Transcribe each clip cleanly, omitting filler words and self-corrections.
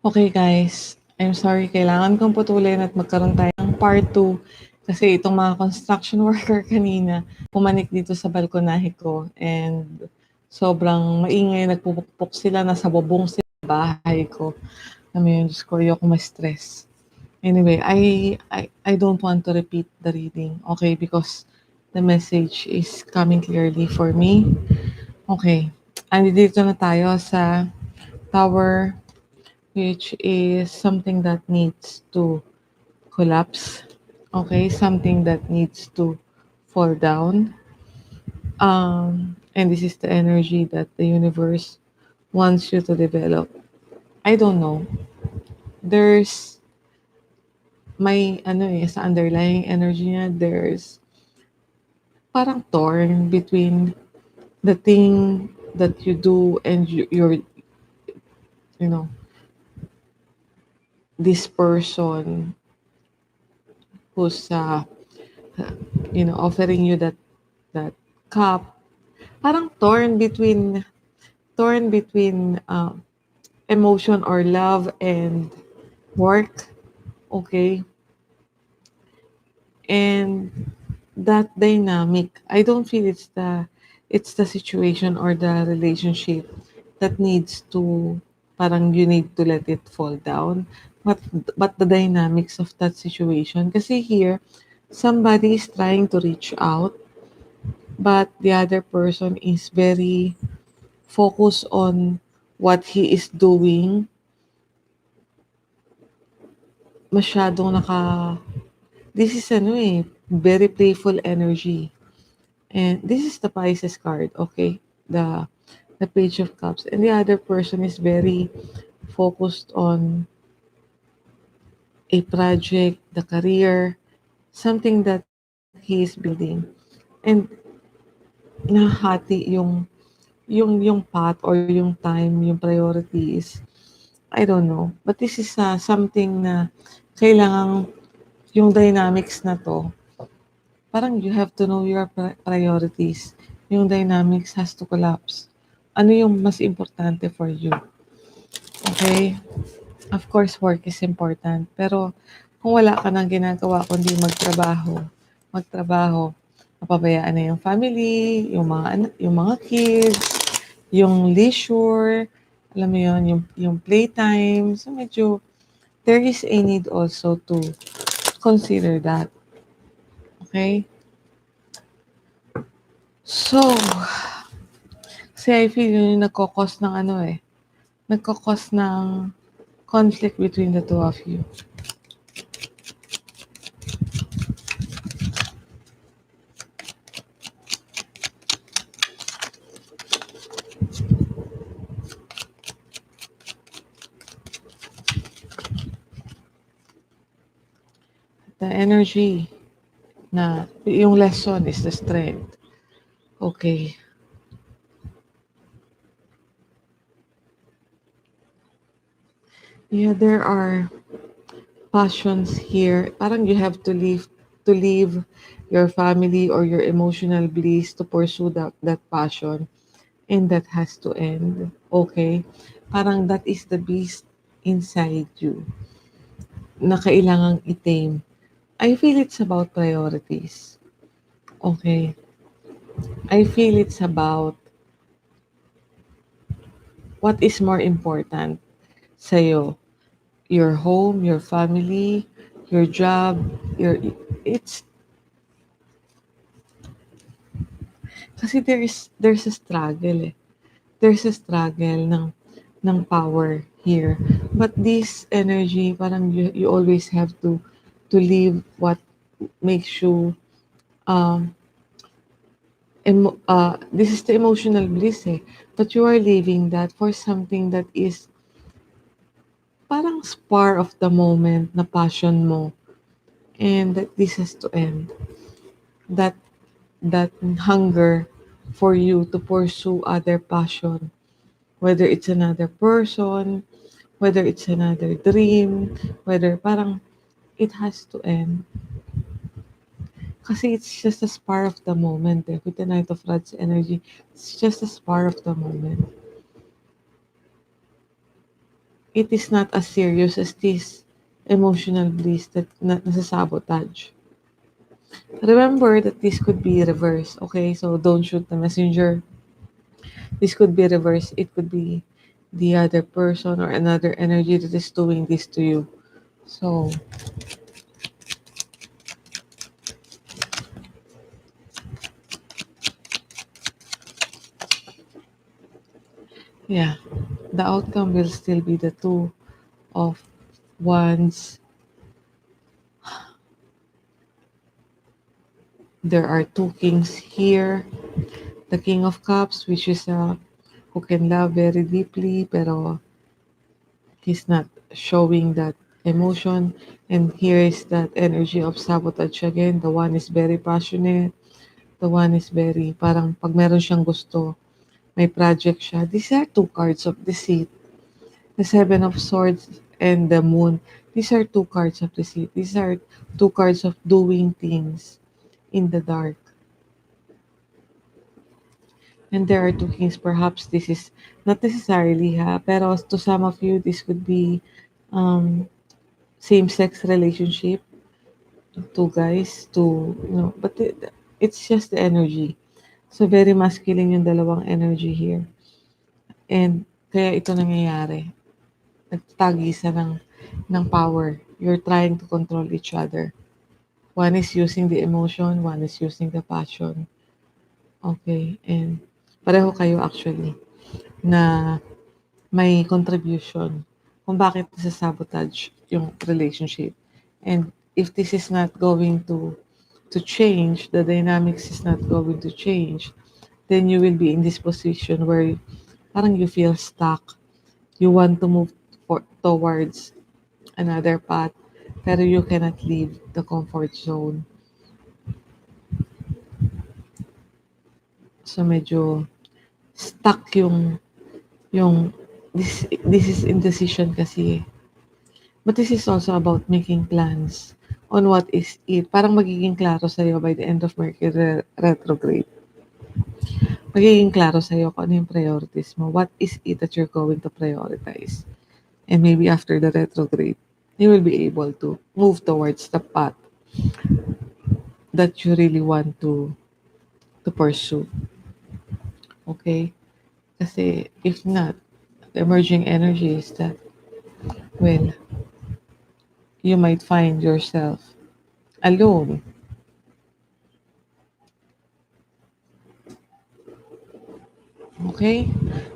Okay guys, I'm sorry kailangan kong putulin at magkaroon tayo ng part 2 kasi itong mga construction worker kanina pumanik dito sa balkonahe ko and sobrang maingay, nagpupukpok sila, nasa bubong sila sa bahay ko. Alam mo yun, Diyos ko, ayoko ma-stress. Anyway, I don't want to repeat the reading, okay, because the message is coming clearly for me. Okay, andito na tayo sa Tower, which is something that needs to collapse. Okay, something that needs to fall down. And this is the energy that the universe wants you to develop. I don't know. There's may ano sa underlying energy niya, there's parang torn between the thing that you do and you know, this person who's offering you that cup, parang torn between emotion or love and work. Okay, and that dynamic, I don't feel it's the situation or the relationship that needs to, parang you need to let it fall down, but the dynamics of that situation, kasi here somebody is trying to reach out, but the other person is very focused on what he is doing, masyadong this is very playful energy. And this is the Pisces card, okay? The Page of Cups. And the other person is very focused on a project, the career, something that he is building. And nahati yung path or yung time, yung priorities. I don't know. But this is something na kailangang yung dynamics na to, parang you have to know your priorities. Yung dynamics has to collapse. Ano yung mas importante for you? Okay? Of course, work is important. Pero kung wala ka nang ginagawa kundi magtrabaho, mapabayaan na yung family, yung mga kids, yung leisure, alam mo yun, yung playtime. So medyo, there is a need also to consider that. Okay? So, kasi I feel yun yung nagkakos ng conflict between the two of you. The energy na yung lesson is the strength. Okay. Yeah, there are passions here. Parang you have to leave your family or your emotional bliss to pursue that passion, and that has to end. Okay? Parang that is the beast inside you na kailangang i-tame. I feel it's about priorities. Okay? I feel it's about what is more important sa'yo. Your home, your family, your job, it's kasi there's a struggle eh. There's a struggle ng power here. But this energy, parang you always have to leave what makes you um this is the emotional bliss eh. But you are leaving that for something that is parang spur of the moment na passion mo, and that this has to end. That that hunger for you to pursue other passion, whether it's another person, whether it's another dream, whether parang it has to end. Kasi it's just a spark of the moment eh. With the Knight of Rods energy, it's just a spark of the moment. it is not as serious as this emotional bliss that nasasabotage. Remember that this could be reversed, okay? So don't shoot the messenger. This could be reversed. It could be the other person or another energy that is doing this to you. So, yeah, the outcome will still be the two of wands. There are two kings here. The king of cups, which is who can love very deeply, pero he's not showing that emotion. And here is that energy of sabotage again. The one is very passionate. The one is very, parang pag meron siyang gusto, may project siya. These are two cards of deceit. The Seven of Swords and the Moon. These are two cards of deceit. These are two cards of doing things in the dark. And there are two kings. Perhaps this is not necessarily pero to some of you, this could be um, same-sex relationship, two guys, but it's just the energy. So very masculine yung dalawang energy here. And kaya ito nangyayari. Nagtagisa ng power. You're trying to control each other. One is using the emotion, one is using the passion. Okay, and pareho kayo actually na may contribution kung bakit sabotage yung relationship. And if this is not going to change, the dynamics is not going to change, then you will be in this position where parang you feel stuck. You want to move towards another path, pero you cannot leave the comfort zone. So medyo stuck yung this is indecision kasi eh. But this is also about making plans on what is it. Parang magiging klaro sa'yo by the end of Mercury retrograde. Magiging klaro sa'yo kung ano yung priorities mo. What is it that you're going to prioritize? And maybe after the retrograde, you will be able to move towards the path that you really want to pursue. Okay? Kasi if not, the emerging energy is that, well, you might find yourself alone. Okay?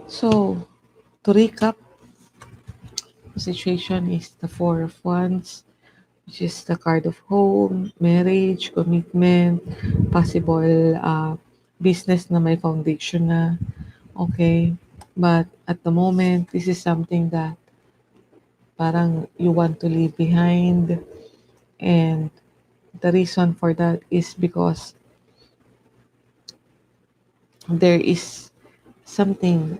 So, to recap, the situation is the Four of Wands, which is the card of home, marriage, commitment, possible business na may foundation na. Okay? But at the moment, this is something that parang you want to leave behind. And the reason for that is because there is something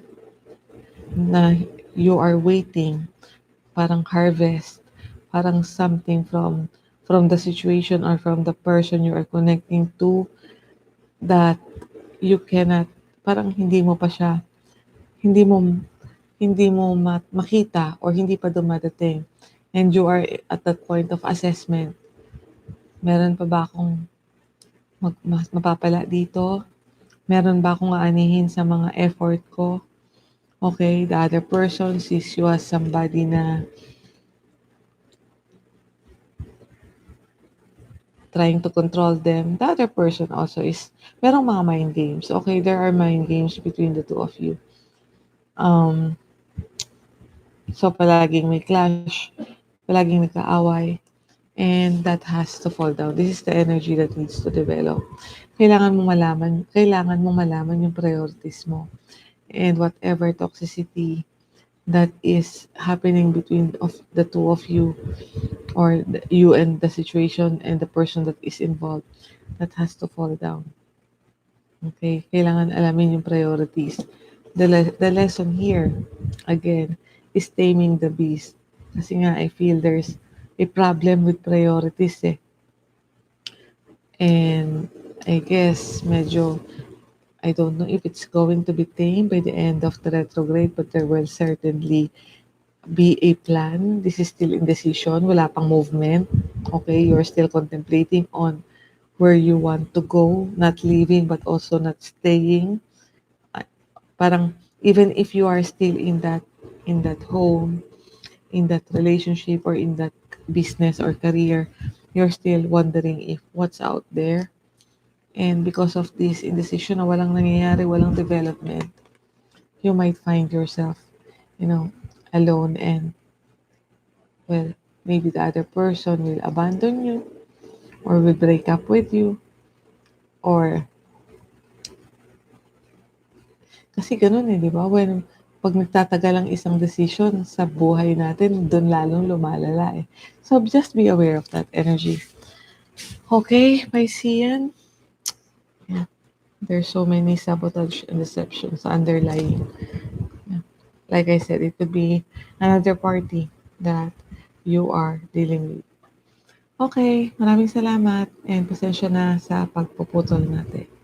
na you are waiting, parang harvest, parang something from the situation or from the person you are connecting to that you cannot, parang hindi mo hindi mo makita or hindi pa dumadating, and you are at that point of assessment. Meron pa ba akong mapapala dito? Meron ba akong aanihin sa mga effort ko? Okay, the other person sees you as somebody na trying to control them. The other person also is, merong mga mind games. Okay, there are mind games between the two of you. So palaging may clash, palaging nagkaaway, and that has to fall down. This is the energy that needs to develop. Kailangan mo malaman yung priorities mo. And whatever toxicity that is happening between of the two of you, or you and the situation and the person that is involved, that has to fall down. Okay, kailangan alamin yung priorities. The lesson here, again, is taming the beast. Kasi nga, I feel there's a problem with priorities eh. And I guess medyo, I don't know if it's going to be tamed by the end of the retrograde, but there will certainly be a plan. This is still indecision, wala pang movement. Okay, you're still contemplating on where you want to go, not leaving but also not staying. Ah, Parang even if you are still in that home, in that relationship or in that business or career, you're still wondering if what's out there. And because of this indecision na walang nangyayari, walang development, you might find yourself, you know, alone and well, maybe the other person will abandon you or will break up with you or kasi ganun eh, di ba? When pag nagtatagal ang isang decision sa buhay natin, doon lalong lumalala eh. So just be aware of that energy. Okay, Piscean? Yeah. There's so many sabotage and deceptions underlying. Yeah. Like I said, it could be another party that you are dealing with. Okay, maraming salamat and pasensya na sa pagpuputol natin.